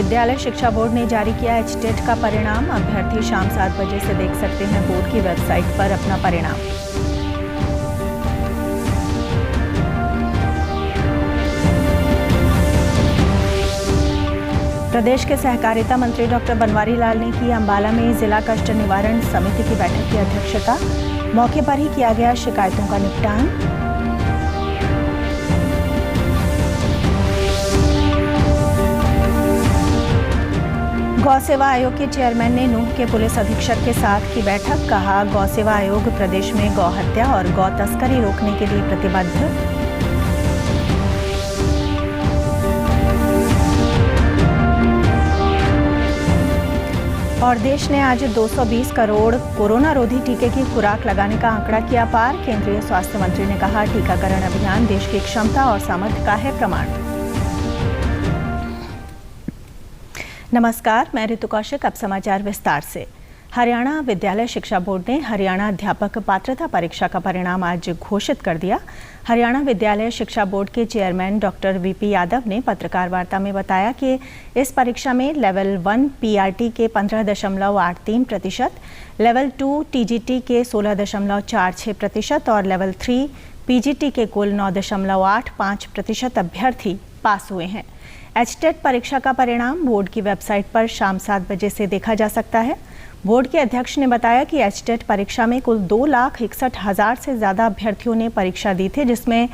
विद्यालय शिक्षा बोर्ड ने जारी किया एचटेट का परिणाम। अभ्यर्थी शाम 7 बजे से देख सकते हैं बोर्ड की वेबसाइट पर अपना परिणाम। प्रदेश के सहकारिता मंत्री डॉक्टर बनवारी लाल ने की अंबाला में जिला कष्ट निवारण समिति की बैठक की अध्यक्षता। मौके पर ही किया गया शिकायतों का निपटान। गौ सेवा आयोग के चेयरमैन ने नूंह के पुलिस अधीक्षक के साथ की बैठक। कहा, गौ सेवा आयोग प्रदेश में गौ हत्या और गौ तस्करी रोकने के लिए प्रतिबद्ध। और देश ने आज 220 करोड़ कोरोना रोधी टीके की खुराक लगाने का आंकड़ा किया पार। केंद्रीय स्वास्थ्य मंत्री ने कहा, टीकाकरण अभियान देश की क्षमता और सामर्थ्य का है प्रमाण। नमस्कार, मैं ऋतु कौशिक। अब समाचार विस्तार से। हरियाणा विद्यालय शिक्षा बोर्ड ने हरियाणा अध्यापक पात्रता परीक्षा का परिणाम आज घोषित कर दिया। हरियाणा विद्यालय शिक्षा बोर्ड के चेयरमैन डॉक्टर वीपी यादव ने पत्रकार वार्ता में बताया कि इस परीक्षा में लेवल 1 पीआरटी के 15.83%, लेवल 2 टीजीटी के 16.46% और लेवल 3 पीजीटी के कुल 9.85% अभ्यर्थी पास हुए हैं। एचटेट परीक्षा का परिणाम बोर्ड की वेबसाइट पर शाम 7 बजे से देखा जा सकता है। बोर्ड के अध्यक्ष ने बताया कि एचटेट परीक्षा में कुल 2,61,000 से ज़्यादा अभ्यर्थियों ने परीक्षा दी थी, जिसमें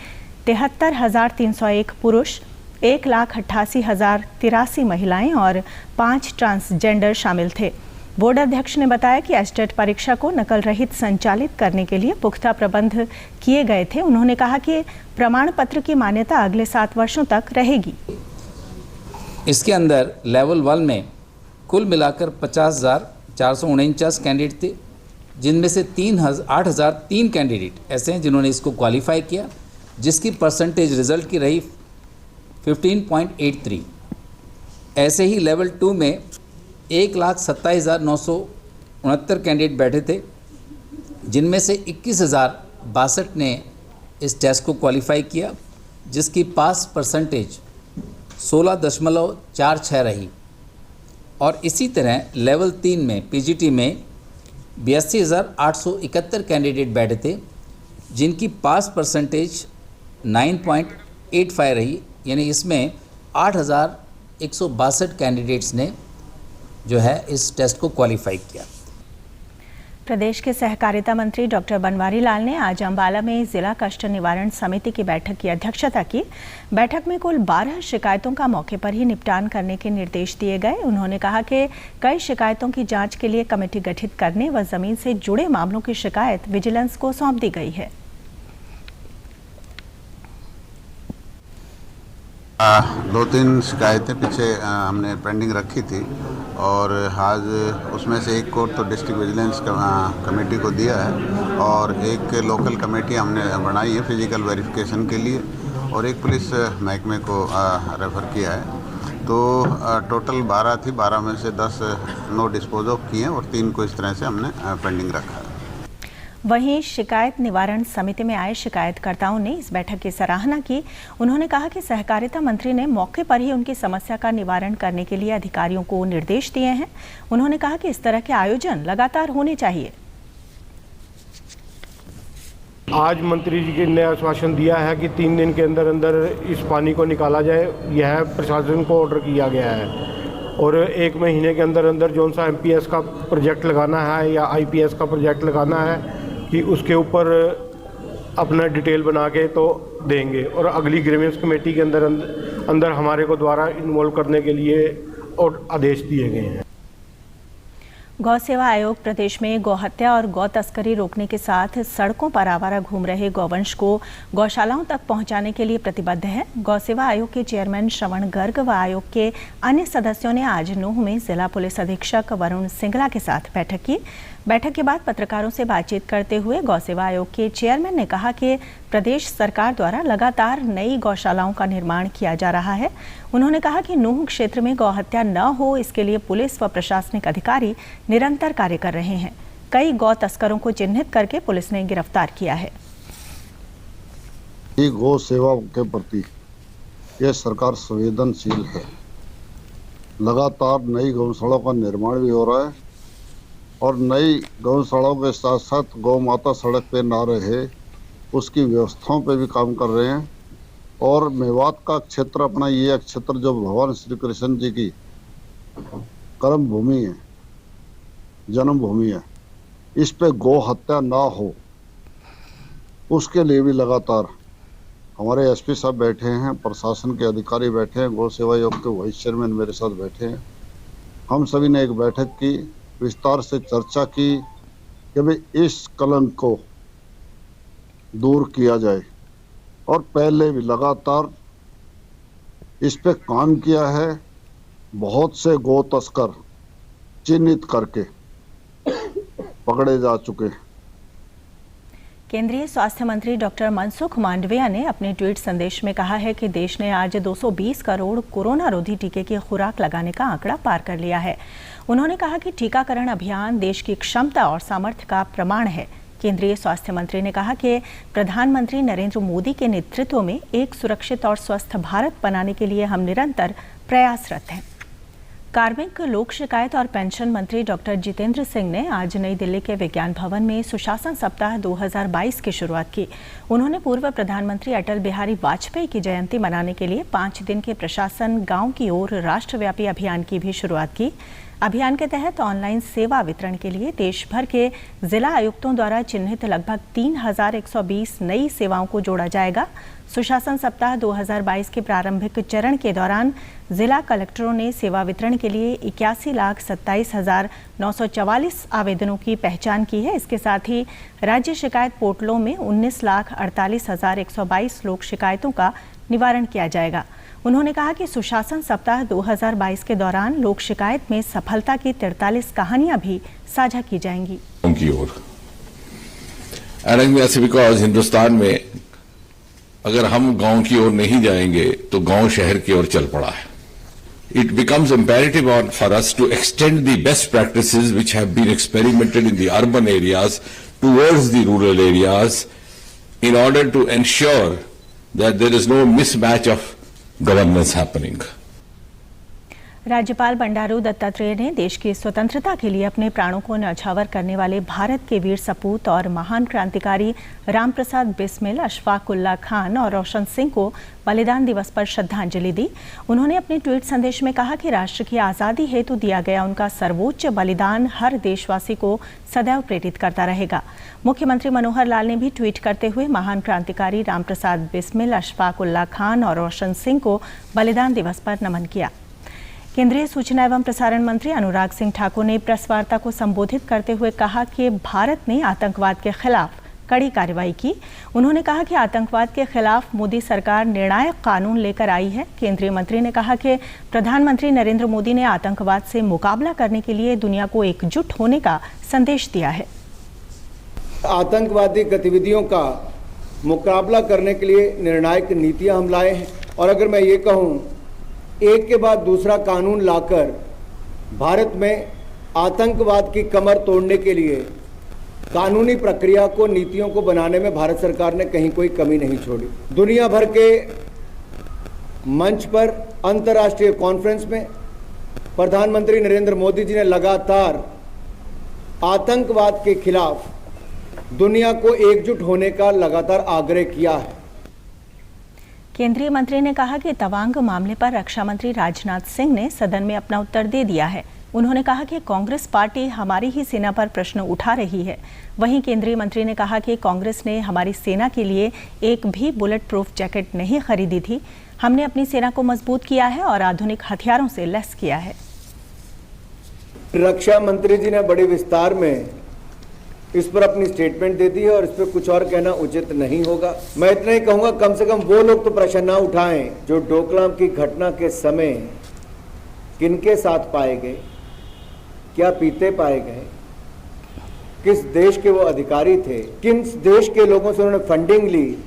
73,301 पुरुष, 1,88,083 महिलाएं और 5 ट्रांसजेंडर शामिल थे। बोर्ड अध्यक्ष ने बताया कि एचटेट परीक्षा को नकल रहित संचालित करने के लिए पुख्ता प्रबंध किए गए थे। उन्होंने कहा कि प्रमाण पत्र की मान्यता अगले 7 वर्षों तक रहेगी। इसके अंदर लेवल 1 में कुल मिलाकर 50,449 कैंडिडेट थे, जिनमें से 8,003 कैंडिडेट ऐसे हैं जिन्होंने इसको क्वालिफाई किया, जिसकी परसेंटेज रिजल्ट की रही 15.83। ऐसे ही लेवल 2 में 1,27,969 कैंडिडेट बैठे थे, जिनमें से 21,062 ने इस टेस्ट को क्वालिफाई किया, जिसकी पास परसेंटेज 16.46 रही। और इसी तरह लेवल 3 में पीजीटी में 82,871 कैंडिडेट बैठे थे, जिनकी पास परसेंटेज 9.85 रही। यानी इसमें 8,162 कैंडिडेट्स ने जो है इस टेस्ट को क्वालिफाई किया। प्रदेश के सहकारिता मंत्री डॉक्टर बनवारी लाल ने आज अंबाला में जिला कष्ट निवारण समिति की बैठक की अध्यक्षता की। बैठक में कुल 12 शिकायतों का मौके पर ही निपटान करने के निर्देश दिए गए। उन्होंने कहा कि कई शिकायतों की जांच के लिए कमेटी गठित करने व जमीन से जुड़े मामलों की शिकायत विजिलेंस को सौंप दी गई है। 2-3 शिकायतें पीछे हमने पेंडिंग रखी थी और आज उसमें से एक को तो डिस्ट्रिक्ट विजिलेंस कमेटी को दिया है और एक लोकल कमेटी हमने बनाई है फिजिकल वेरिफिकेशन के लिए और एक पुलिस महकमे को रेफ़र किया है। तो टोटल 12 थी, 12 में से 10 नो डिस्पोज ऑफ किए हैं और 3 को इस तरह से हमने पेंडिंग रखा है। वहीं शिकायत निवारण समिति में आए शिकायतकर्ताओं ने इस बैठक की सराहना की। उन्होंने कहा कि सहकारिता मंत्री ने मौके पर ही उनकी समस्या का निवारण करने के लिए अधिकारियों को निर्देश दिए हैं। उन्होंने कहा कि इस तरह के आयोजन लगातार होने चाहिए। आज मंत्री जी ने आश्वासन दिया है कि 3 दिन के अंदर अंदर इस पानी को निकाला जाए। यह प्रशासन को ऑर्डर किया गया है और 1 महीने के अंदर अंदर जो सा MPS का प्रोजेक्ट लगाना है या IPS का प्रोजेक्ट लगाना है कि उसके ऊपर अपना डिटेल बना के तो देंगे और अगली ग्रीवेंस कमेटी के अंदर हमारे को द्वारा इन्वॉल्व करने के लिए और आदेश दिए गए हैं। गौ सेवा आयोग प्रदेश में गौ हत्या और गौ तस्करी रोकने के साथ सड़कों पर आवारा घूम रहे गौवंश को गौशालाओं तक पहुंचाने के लिए प्रतिबद्ध है। गौ सेवा आयोग के चेयरमैन श्रवण गर्ग व आयोग के अन्य सदस्यों ने आज नूंह में जिला पुलिस अधीक्षक वरुण सिंगला के साथ बैठक की। बैठक के बाद पत्रकारों से बातचीत करते हुए गौ सेवा आयोग के चेयरमैन ने कहा कि प्रदेश सरकार द्वारा लगातार नई गौशालाओं का निर्माण किया जा रहा है। उन्होंने कहा कि नूंह क्षेत्र में गौ हत्या न हो, इसके लिए पुलिस व प्रशासनिक अधिकारी निरंतर कार्य कर रहे हैं। कई गौ तस्करों को चिन्हित करके पुलिस ने गिरफ्तार किया है। गौ सेवा के प्रति यह सरकार संवेदनशील है। लगातार नई गौशालाओं का निर्माण भी हो रहा है और नई गौशालाओं के साथ साथ गौ माता सड़क पे ना रहे उसकी व्यवस्थाओं पे भी काम कर रहे हैं। और मेवात का क्षेत्र अपना ये क्षेत्र जो भगवान श्री कृष्ण जी की कर्म भूमि है, जन्मभूमि है, इस पे गौ हत्या ना हो उसके लिए भी लगातार हमारे एसपी साहब बैठे हैं, प्रशासन के अधिकारी बैठे हैं, गौ सेवा आयोग के वाइस चेयरमैन मेरे साथ बैठे हैं। हम सभी ने एक बैठक की, विस्तार से चर्चा की कि भाई इस कलंक को दूर किया जाए और पहले भी लगातार इस पे काम किया है। बहुत से गौ तस्कर चिन्हित करके पकड़े जा चुके हैं। केंद्रीय स्वास्थ्य मंत्री डॉक्टर मनसुख मांडविया ने अपने ट्वीट संदेश में कहा है कि देश ने आज 220 करोड़ कोरोना रोधी टीके की खुराक लगाने का आंकड़ा पार कर लिया है। उन्होंने कहा कि टीकाकरण अभियान देश की क्षमता और सामर्थ्य का प्रमाण है। केंद्रीय स्वास्थ्य मंत्री ने कहा कि प्रधानमंत्री नरेंद्र मोदी के नेतृत्व में एक सुरक्षित और स्वस्थ भारत बनाने के लिए हम निरंतर प्रयासरत हैं। कार्मिक, लोक शिकायत और पेंशन मंत्री डॉक्टर जितेंद्र सिंह ने आज नई दिल्ली के विज्ञान भवन में सुशासन सप्ताह 2022 की शुरुआत की। उन्होंने पूर्व प्रधानमंत्री अटल बिहारी वाजपेयी की जयंती मनाने के लिए 5 दिन के प्रशासन गांव की ओर राष्ट्रव्यापी अभियान की भी शुरुआत की। अभियान के तहत ऑनलाइन सेवा वितरण के लिए देश भर के जिला आयुक्तों द्वारा चिन्हित लगभग 3120 नई सेवाओं को जोड़ा जाएगा। सुशासन सप्ताह 2022 के प्रारंभिक चरण के दौरान जिला कलेक्टरों ने सेवा वितरण के लिए 81,27,944 आवेदनों की पहचान की है। इसके साथ ही राज्य शिकायत पोर्टलों में 19,48,122 लोक शिकायतों का निवारण किया जाएगा। उन्होंने कहा कि सुशासन सप्ताह 2022 के दौरान लोक शिकायत में सफलता की 43 कहानियां भी साझा की जाएंगी। बिकॉज हिंदुस्तान में अगर हम गांव की ओर नहीं जाएंगे तो गांव शहर की ओर चल पड़ा है। It becomes imperative for us to extend the best practices which have been experimented in the urban areas towards the rural areas in order to ensure that there is no mismatch of governance happening. राज्यपाल बंडारू दत्तात्रेय ने देश की स्वतंत्रता के लिए अपने प्राणों को न्यौछावर करने वाले भारत के वीर सपूत और महान क्रांतिकारी रामप्रसाद बिस्मिल, अशफाक उल्लाह खान और रोशन सिंह को बलिदान दिवस पर श्रद्धांजलि दी। उन्होंने अपने ट्वीट संदेश में कहा कि राष्ट्र की आज़ादी हेतु दिया गया उनका सर्वोच्च बलिदान हर देशवासी को सदैव प्रेरित करता रहेगा। मुख्यमंत्री मनोहर लाल ने भी ट्वीट करते हुए महान क्रांतिकारी रामप्रसाद बिस्मिल, अशफाक उल्लाह खान और रोशन सिंह को बलिदान दिवस पर नमन किया। केंद्रीय सूचना एवं प्रसारण मंत्री अनुराग सिंह ठाकुर ने प्रेस वार्ता को संबोधित करते हुए कहा कि भारत ने आतंकवाद के खिलाफ कड़ी कार्रवाई की। उन्होंने कहा कि आतंकवाद के खिलाफ मोदी सरकार निर्णायक कानून लेकर आई है। केंद्रीय मंत्री ने कहा कि प्रधानमंत्री नरेंद्र मोदी ने आतंकवाद से मुकाबला करने के लिए दुनिया को एकजुट होने का संदेश दिया है। आतंकवादी गतिविधियों का मुकाबला करने के लिए निर्णायक नीतियां हम लाए हैं और अगर मैं ये कहूँ एक के बाद दूसरा कानून लाकर भारत में आतंकवाद की कमर तोड़ने के लिए कानूनी प्रक्रिया को, नीतियों को बनाने में भारत सरकार ने कहीं कोई कमी नहीं छोड़ी। दुनिया भर के मंच पर अंतर्राष्ट्रीय कॉन्फ्रेंस में प्रधानमंत्री नरेंद्र मोदी जी ने लगातार आतंकवाद के खिलाफ दुनिया को एकजुट होने का लगातार आग्रह किया है। केंद्रीय मंत्री ने कहा कि तवांग मामले पर रक्षा मंत्री राजनाथ सिंह ने सदन में अपना उत्तर दे दिया है। उन्होंने कहा कि कांग्रेस पार्टी हमारी ही सेना पर प्रश्न उठा रही है। वहीं केंद्रीय मंत्री ने कहा कि कांग्रेस ने हमारी सेना के लिए एक भी बुलेट प्रूफ जैकेट नहीं खरीदी थी। हमने अपनी सेना को मजबूत किया है और आधुनिक हथियारों से लैस किया है। रक्षा मंत्री जी ने बड़े विस्तार में इस पर अपनी स्टेटमेंट दे दी है और इस पर कुछ और कहना उचित नहीं होगा। मैं इतना ही कहूंगा, कम से कम वो लोग तो प्रश्न ना उठाएं जो डोकलाम की घटना के समय किनके साथ पाए गए, क्या पीते पाए गए, किस देश के वो अधिकारी थे, किन देश के लोगों से उन्होंने फंडिंग ली।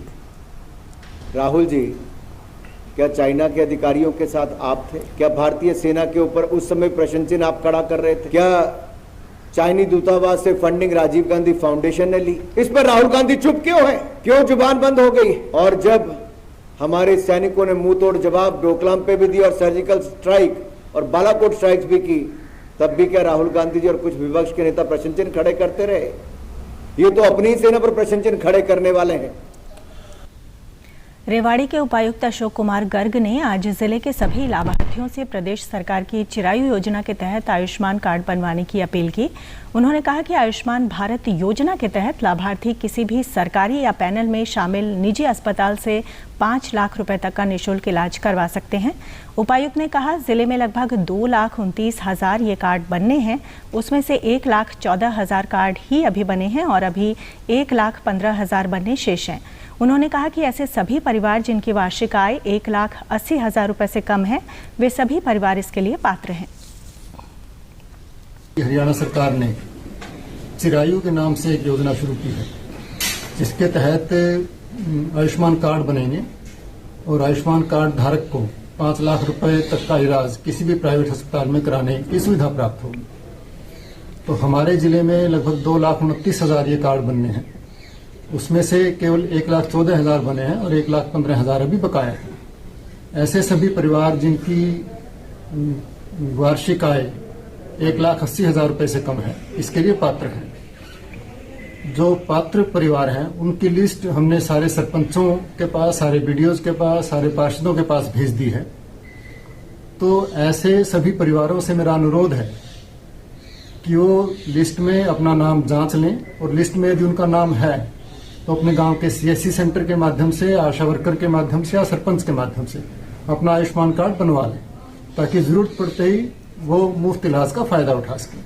राहुल जी, क्या चाइना के अधिकारियों के साथ आप थे? क्या भारतीय सेना के ऊपर उस समय प्रश्न चिन्ह आप खड़ा कर रहे थे? क्या चाइनीज दूतावास से फंडिंग राजीव गांधी फाउंडेशन ने ली? इस पर राहुल गांधी चुप क्यों है? क्यों जुबान बंद हो गई? और जब हमारे सैनिकों ने मुंह तोड़ जवाब डोकलाम पे भी दिया और सर्जिकल स्ट्राइक और बालाकोट स्ट्राइक्स भी की, तब भी क्या राहुल गांधी जी और कुछ विपक्ष के नेता प्रश्न चिन्ह खड़े करते रहे? ये तो अपनी ही सेना पर प्रश्न चिन्ह खड़े करने वाले हैं। रेवाड़ी के उपायुक्त अशोक कुमार गर्ग ने आज जिले के सभी लाभार्थियों से प्रदेश सरकार की चिरायु योजना के तहत आयुष्मान कार्ड बनवाने की अपील की। उन्होंने कहा कि आयुष्मान भारत योजना के तहत लाभार्थी किसी भी सरकारी या पैनल में शामिल निजी अस्पताल से 5 लाख रुपए तक का निःशुल्क इलाज करवा सकते हैं। उपायुक्त ने कहा, जिले में लगभग 2,29,000 ये कार्ड बनने हैं, उसमें से 1,14,000 कार्ड ही अभी बने हैं और अभी 1,15,000 बनने शेष हैं। उन्होंने कहा कि ऐसे सभी परिवार जिनकी वार्षिक आय 1,80,000 रुपए से कम है, वे सभी परिवार इसके लिए पात्र हैं। हरियाणा सरकार ने चिरायु के नाम से एक योजना शुरू की है, जिसके तहत आयुष्मान कार्ड बनेंगे और आयुष्मान कार्ड धारक को 5 लाख रुपए तक का इलाज किसी भी प्राइवेट अस्पताल में कराने की सुविधा प्राप्त होगी। तो हमारे जिले में लगभग 2,29,000 ये कार्ड बनने हैं, उसमें से केवल 1,14,000 बने हैं और 1,15,000 अभी बकाया है। ऐसे सभी परिवार जिनकी वार्षिक आय 1,80,000 रुपए से कम है, इसके लिए पात्र हैं। जो पात्र परिवार हैं उनकी लिस्ट हमने सारे सरपंचों के पास, सारे बीडीओज के पास, सारे पार्षदों के पास भेज दी है। तो ऐसे सभी परिवारों से मेरा अनुरोध है कि वो लिस्ट में अपना नाम जांच लें और लिस्ट में यदि उनका नाम है तो अपने गांव के सीएससी सेंटर के माध्यम से, आशा वर्कर के माध्यम से या सरपंच के माध्यम से अपना आयुष्मान कार्ड बनवा लें, ताकि जरूरत पड़ते ही वो मुफ्त इलाज का फायदा उठा सकें।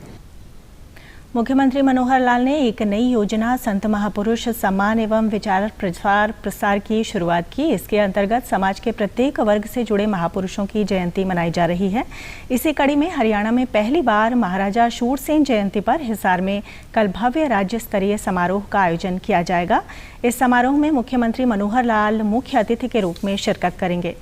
मुख्यमंत्री मनोहर लाल ने एक नई योजना संत महापुरुष सम्मान एवं विचार प्रचार प्रसार की शुरुआत की। इसके अंतर्गत समाज के प्रत्येक वर्ग से जुड़े महापुरुषों की जयंती मनाई जा रही है। इसी कड़ी में हरियाणा में पहली बार महाराजा शूरसेन जयंती पर हिसार में कल भव्य राज्य स्तरीय समारोह का आयोजन किया जाएगा। इस समारोह में मुख्यमंत्री मनोहर लाल मुख्य अतिथि के रूप में शिरकत करेंगे।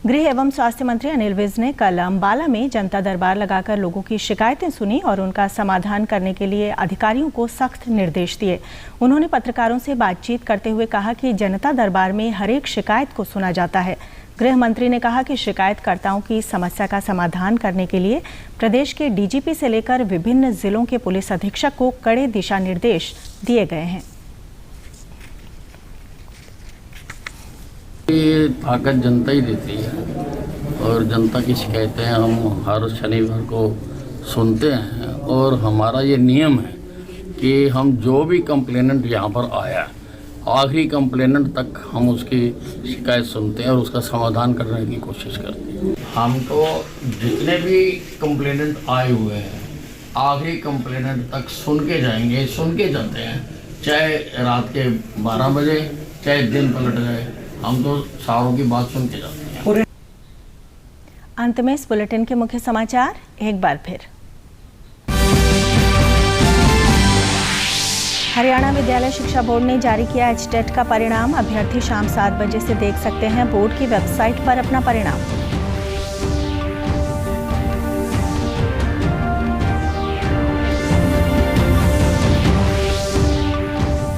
गृह एवं स्वास्थ्य मंत्री अनिल विज ने कल अंबाला में जनता दरबार लगाकर लोगों की शिकायतें सुनी और उनका समाधान करने के लिए अधिकारियों को सख्त निर्देश दिए। उन्होंने पत्रकारों से बातचीत करते हुए कहा कि जनता दरबार में हर एक शिकायत को सुना जाता है। गृह मंत्री ने कहा कि शिकायतकर्ताओं की समस्या का समाधान करने के लिए प्रदेश के डीजीपी से लेकर विभिन्न जिलों के पुलिस अधीक्षक को कड़े दिशा निर्देश दिए गए हैं। ये ताकत जनता ही देती है और जनता की शिकायतें हम हर शनिवार को सुनते हैं और हमारा ये नियम है कि हम जो भी कंप्लेनेंट यहाँ पर आया आखिरी कंप्लेनेंट तक हम उसकी शिकायत सुनते हैं और उसका समाधान करने की कोशिश करते हैं। हम तो जितने भी कंप्लेनेंट आए हुए हैं आखिरी कंप्लेनेंट तक सुन के जाएंगे, सुन के जाते हैं, चाहे रात के 12 बजे चाहे दिन पलट जाए, हम तो सारों की बात सुन के जाते हैं। अंत में इस बुलेटिन के मुख्य समाचार एक बार फिर। हरियाणा विद्यालय शिक्षा बोर्ड ने जारी किया एचटेट का परिणाम। अभ्यर्थी शाम 7 बजे से देख सकते हैं बोर्ड की वेबसाइट पर अपना परिणाम।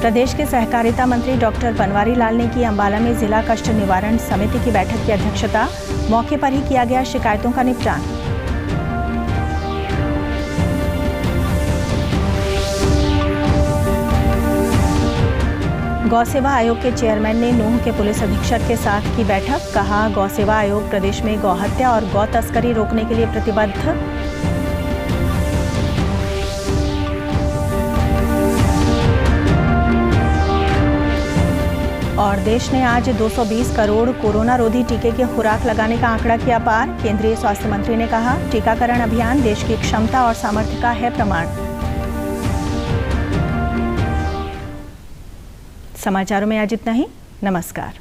प्रदेश के सहकारिता मंत्री डॉक्टर बनवारी लाल ने की अंबाला में जिला कष्ट निवारण समिति की बैठक की अध्यक्षता। मौके पर ही किया गया शिकायतों का निपटान। गौसेवा आयोग के चेयरमैन ने नूंह के पुलिस अधीक्षक के साथ की बैठक। कहा, गौसेवा आयोग प्रदेश में गौहत्या और गौ तस्करी रोकने के लिए प्रतिबद्ध। और देश ने आज 220 करोड़ कोरोना रोधी टीके की खुराक लगाने का आंकड़ा किया पार। केंद्रीय स्वास्थ्य मंत्री ने कहा, टीकाकरण अभियान देश की क्षमता और सामर्थ्य का है प्रमाण। समाचारों में आज इतना ही। नमस्कार।